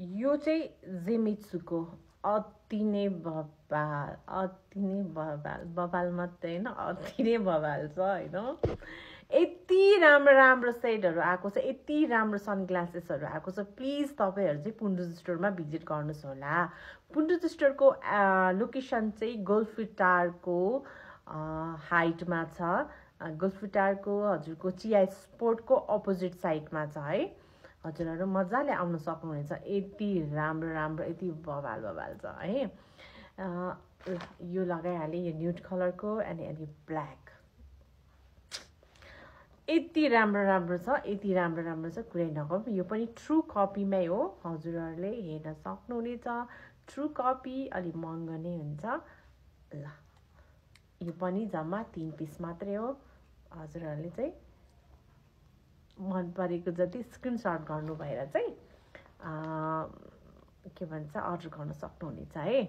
यो चाहिँ जेमित्सुको अति नै बबाल मात्रै हैन अति नै बबाल छ हैन यति राम्रो सेटहरु आएको छ यति राम्रो सनग्लासेसहरु आएको छ प्लिज तपाईहरु चाहिँ पुन्डुज स्टोरमा भिजिट गर्नुस् होला पुन्डुज स्टोरको लोकेसन चाहिँ गोल्फिटारको हाइटमा छ गोल्फिटारको हजुरको चिया स्पोर्टको अपोजिट साइडमा छ है हजुरहरु मजाले आउन सक्नुहुनेछ यति राम्रो यति बबाल छ है यो लगाइहाले यो न्यूड कलरको अनि ब्ल्याक यति राम्रो छ यति राम्रो छ कुरै नगरौँ यो पनि ट्रु कपीमै हो हजुरहरुले हेर्न सक्नुहुनेछ ट्रु कपी अलि महँगो नै हुन्छ ल यो पनि जम्मा 3 पिस मात्रै हो हजुरहरुले चाहिँ मन परेको जति स्क्रिनशट गर्नु भएर चाहिँ के भन्छ अर्डर गर्न सक्नुहुनेछ है